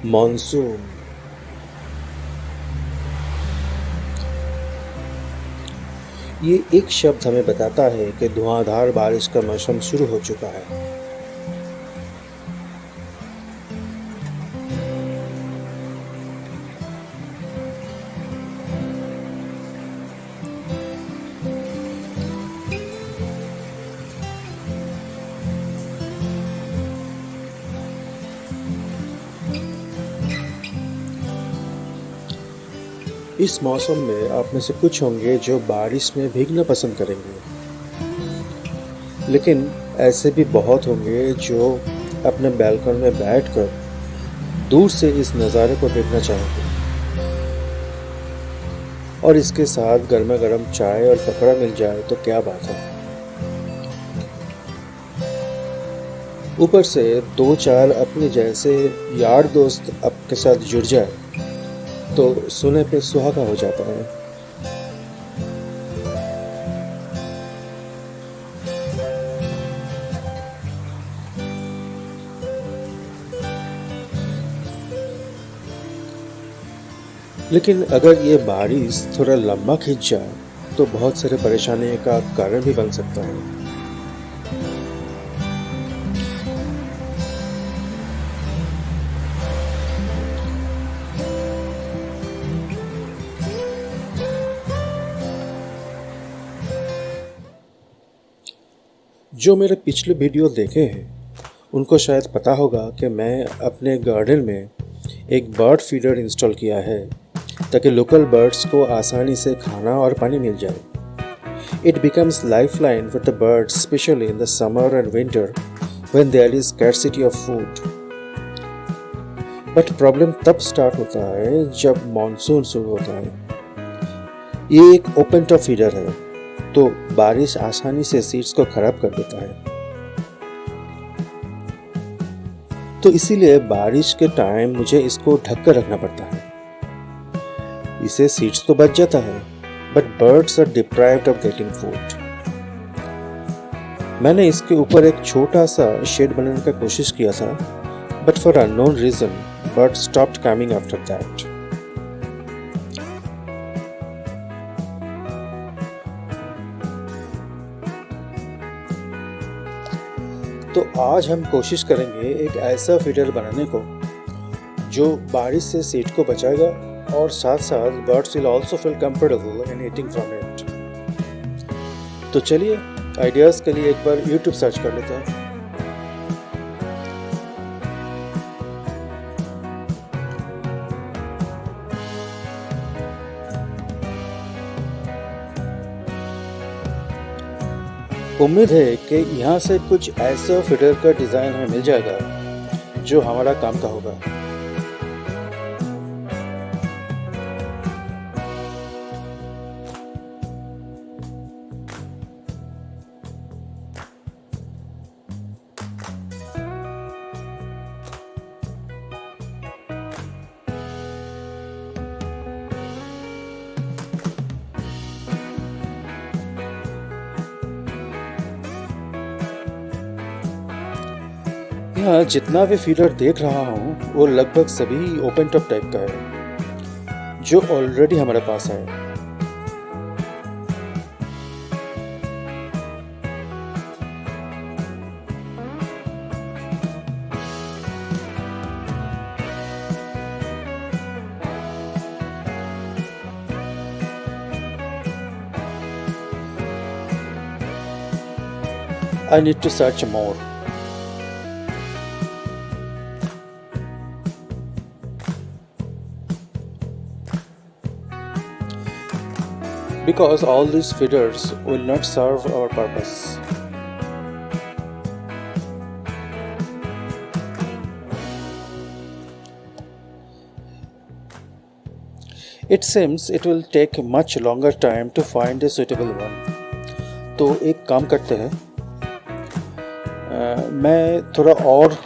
Monsoon. ये एक शब्द हमें बताता है कि धुआंधार बारिश का मौसम शुरू हो चुका है। इस मौसम में आप में से कुछ होंगे जो बारिश में भीगना पसंद करेंगे, लेकिन ऐसे भी बहुत होंगे जो अपने बैल्कनी में बैठकर दूर से इस नज़ारे को देखना चाहेंगे और इसके साथ गर्मा गर्म चाय और पकौड़ा मिल जाए तो क्या बात है। ऊपर से दो चार अपने जैसे यार दोस्त आपके साथ जुड़ जाए तो सुने पे सुहागा हो जाता है। लेकिन अगर ये बारिश थोड़ा लंबा खिंच जाए तो बहुत सारे परेशानी का कारण भी बन सकता है। जो मेरे पिछले वीडियो देखे हैं उनको शायद पता होगा कि मैं अपने गार्डन में एक बर्ड फीडर इंस्टॉल किया है ताकि लोकल बर्ड्स को आसानी से खाना और पानी मिल जाए। It becomes lifeline for the birds specially in the summer and winter when there is scarcity of food. But problem तब स्टार्ट होता है जब मॉनसून शुरू होता है। ये एक ओपन टॉप फीडर है तो बारिश आसानी से सीड्स को खराब कर देता है। तो इसीलिए बारिश के टाइम मुझे इसको ढक कर रखना पड़ता है। इससे सीड्स तो बच जाता है but birds are deprived of getting food. मैंने इसके ऊपर एक छोटा सा शेड बनाने का कोशिश किया था but for unknown reason birds stopped coming after that. तो आज हम कोशिश करेंगे एक ऐसा फीडर बनाने को जो बारिश से सीड को बचाएगा और साथ साथ birds will also feel comfortable in eating from it. तो चलिए आइडियाज़ के लिए एक बार YouTube सर्च कर लेते हैं। उम्मीद है कि यहाँ से कुछ ऐसा फीडर का डिज़ाइन हमें मिल जाएगा जो हमारा काम का होगा। यहाँ जितना भी फीडर देख रहा हूँ वो लगभग सभी ओपन टॉप टाइप का है जो ऑलरेडी हमारे पास है। I need to search more. Because all these feeders will not serve our purpose. It seems it will take much longer time to find a suitable one. तो एक काम करते हैं, मैं थोड़ा और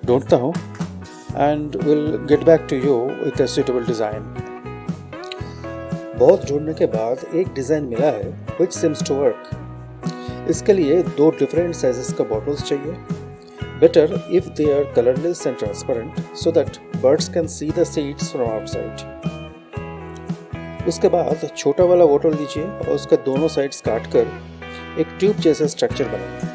ढूंढता हूँ and will get back to you with a suitable design. बहुत ढूंढने के बाद एक डिज़ाइन मिला है which seems to work. इसके लिए दो डिफरेंट साइजेस का बॉटल्स चाहिए। Better if they are colourless and transparent so that birds can see the seeds from outside. उसके बाद छोटा वाला बोतल लीजिए और उसका दोनों साइड्स काटकर एक ट्यूब जैसा स्ट्रक्चर बनाइए।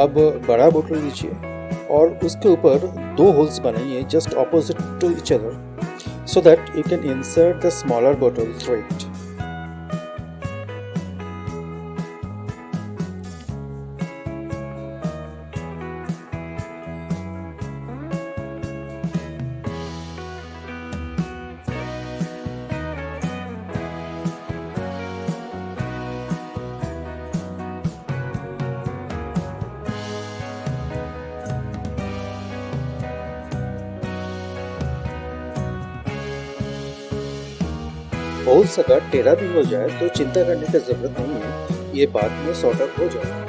अब बड़ा बोतल लीजिए और उसके ऊपर 2 होल्स बनाइए just opposite to each other so that you can insert the smaller bottle through it. Holes अगर टेढ़ा भी हो जाए तो चिंता करने की जरूरत नहीं है, ये बाद में सॉर्ट आउट हो जाएगा।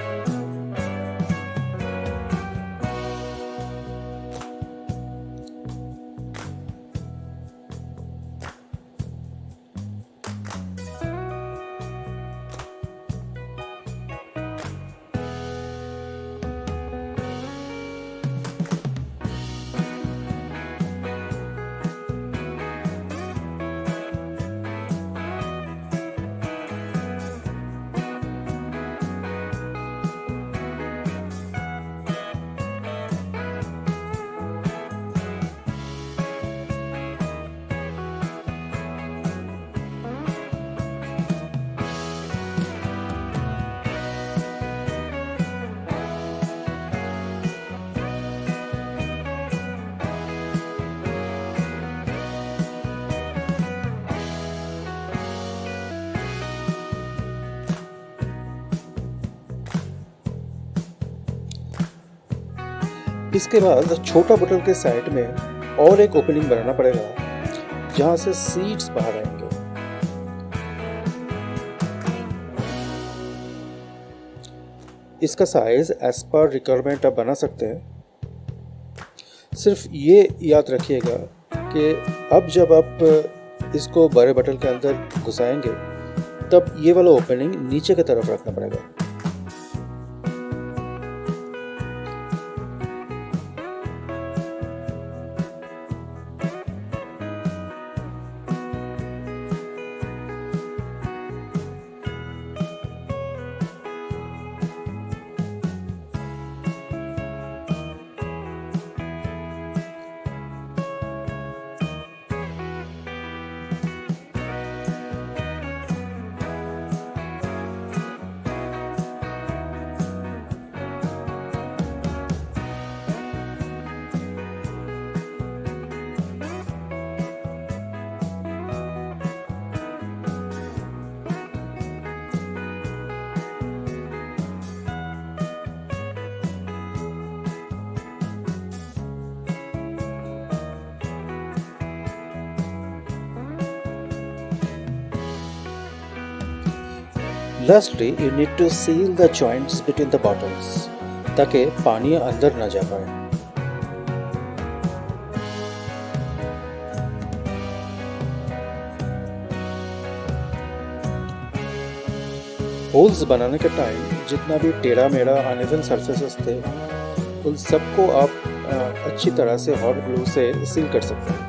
इसके बाद छोटा बोतल के साइड में और एक ओपनिंग बनाना पड़ेगा जहां से सीड्स बाहर आएंगे। इसका साइज एज पर रिक्वायरमेंट आप बना सकते हैं। सिर्फ ये याद रखिएगा कि अब जब आप इसको बड़े बोतल के अंदर घुसाएंगे तब ये वाला ओपनिंग नीचे की तरफ रखना पड़ेगा। Lastly, you need to seal the joints between the bottles ताकि पानी अंदर न जा पाए। होल्स बनाने के टाइम जितना भी टेढ़ा मेढ़ा अनइवन सरफेसेस थे उन सबको आप अच्छी तरह से हॉट ग्लू से सील कर सकते हैं।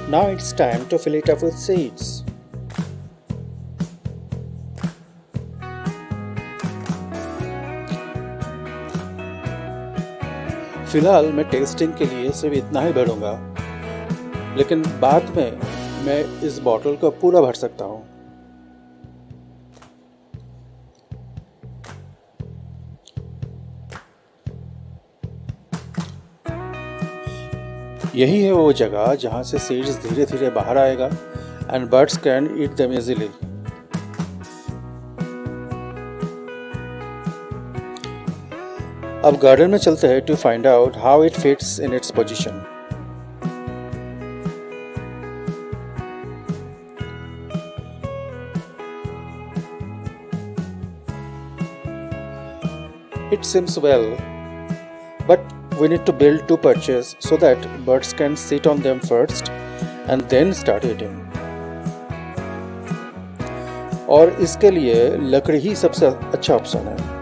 Now it's time to fill it up with seeds. फ़िलहाल मैं टेस्टिंग के लिए सिर्फ इतना ही भरूंगा, लेकिन बाद में मैं इस बॉटल को पूरा भर सकता हूँ। यही है वो जगह जहाँ से सीड्स धीरे धीरे बाहर आएगा and birds can eat them easily. अब गार्डन में चलते हैं to find out how it fits in its position. It seems well, but we need to build two perches so that birds can sit on them first and then start eating. और इसके लिए लकड़ी ही सबसे अच्छा option है।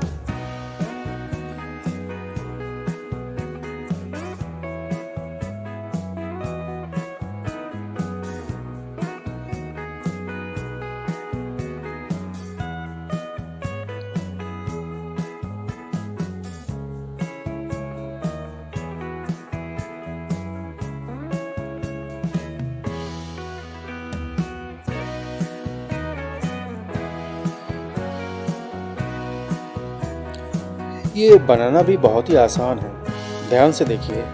ये बनाना भी बहुत ही आसान है, ध्यान से देखिए।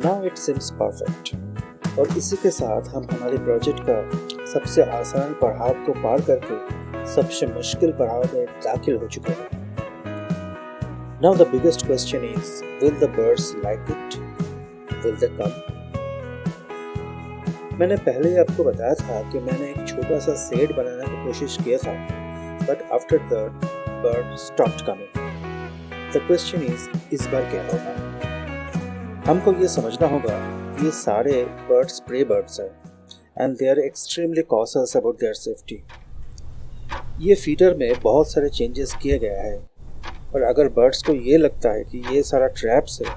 Now it seems perfect. और इसी के साथ हम हमारे प्रोजेक्ट का सबसे आसान पड़ाव को पार करके सबसे मुश्किल पड़ाव में दाखिल हो चुके हैं। Now the biggest question is, will the birds like it? Will they come? मैंने पहले ही आपको बताया था कि मैंने एक छोटा सा शेड बनाने की कोशिश किया था, but after that bird stopped coming. The question is, इस बार क्या होगा? हमको ये समझना होगा ये सारे birds prey birds हैं and they are extremely cautious about their safety. ये फीडर में बहुत सारे चेंजेस किए गए हैं और अगर बर्ड्स को ये लगता है कि ये सारा ट्रैप्स है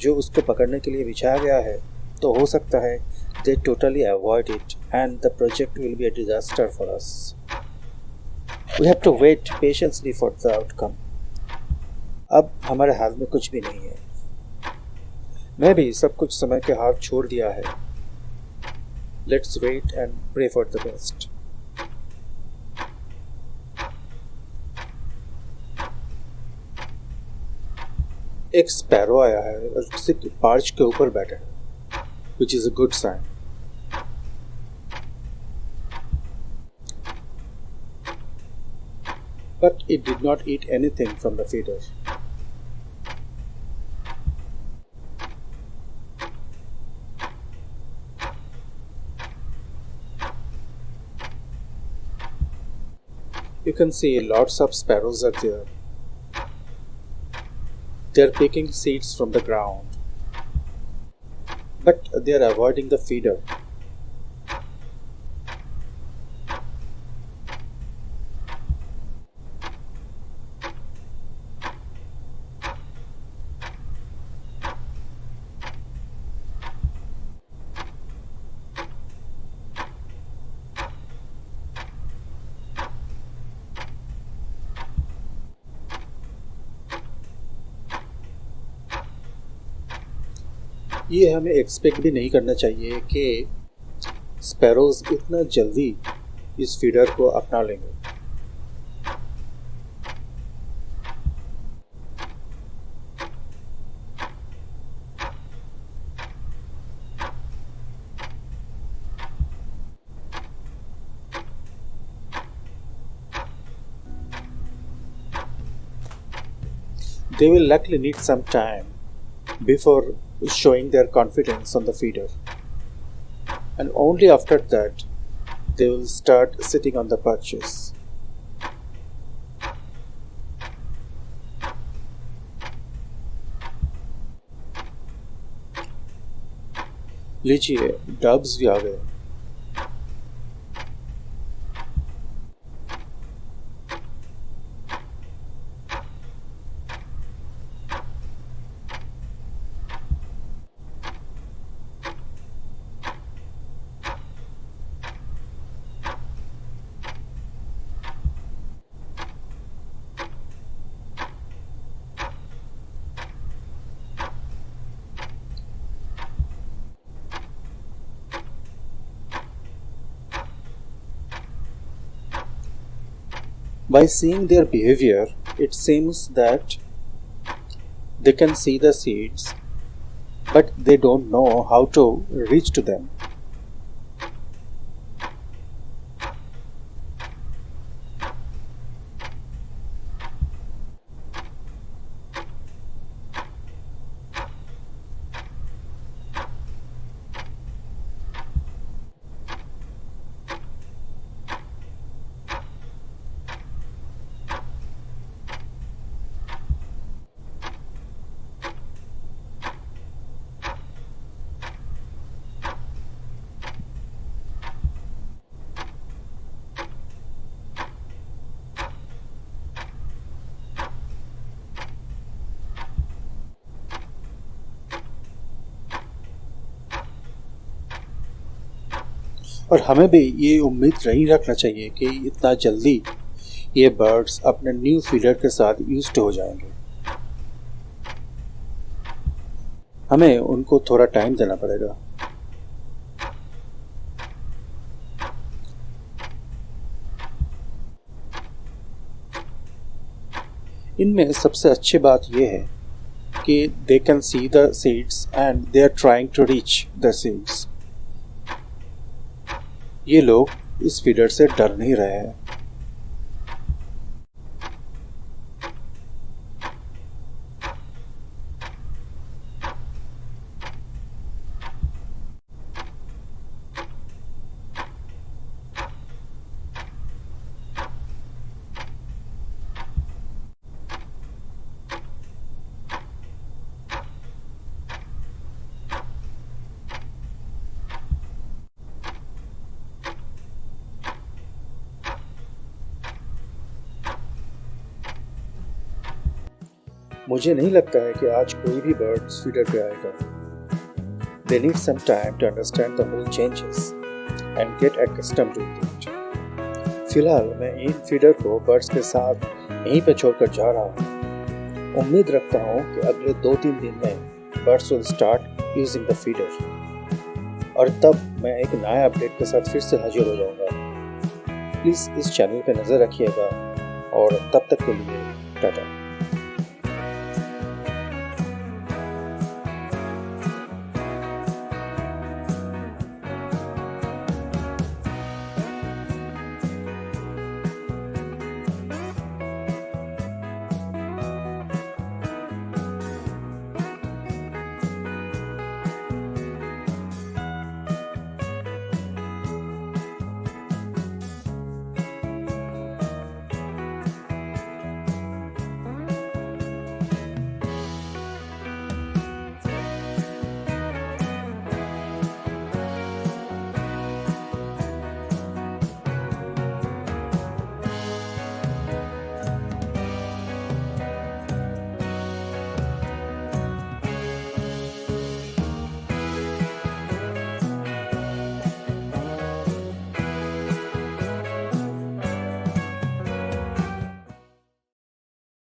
जो उसको पकड़ने के लिए बिछाया गया है, तो हो सकता है they totally avoid it and the project will be a disaster for us. We have to wait patiently for the outcome. अब हमारे हाथ में कुछ भी नहीं है। मैं भी सब कुछ समय के हाथ छोड़ दिया है। Let's wait and pray for the best. एक स्पैरो आया है और सिर्फ पार्च के ऊपर बैठा है, which is a good sign. But it did not eat anything from the feeder. You can see lots of sparrows are there. They are picking seeds from the ground, but they are avoiding the feeder. ये हमें expect भी नहीं करना चाहिए कि sparrows इतना जल्दी इस फीडर को अपना लेंगे। They will likely need some time before showing their confidence on the feeder, and only after that they will start sitting on the perches. लीजिए डब्स भी आ गए। By seeing their behavior, it seems that they can see the seeds, but they don't know how to reach to them. और हमें भी ये उम्मीद नहीं रखना चाहिए कि इतना जल्दी ये बर्ड्स अपने न्यू फीडर के साथ यूज्ड हो जाएंगे। हमें उनको थोड़ा टाइम देना पड़ेगा। इनमें सबसे अच्छी बात यह है कि they can see the seeds and they are trying to reach the seeds. ये लोग इस फीडर से डर नहीं रहे हैं। मुझे नहीं लगता है कि आज कोई भी बर्ड इस फीडर पे आएगा। They need some time to understand the whole changes and get accustomed to it. फिलहाल मैं इन फीडर को बर्ड्स के साथ यहीं पे छोड़कर जा रहा हूँ। उम्मीद रखता हूँ कि अगले 2-3 दिन में birds will start using the feeder और तब मैं एक नया अपडेट के साथ फिर से हाजिर हो जाऊँगा। प्लीज़ इस चैनल पे नज़र रखिएगा और तब तक के लिए टाटा।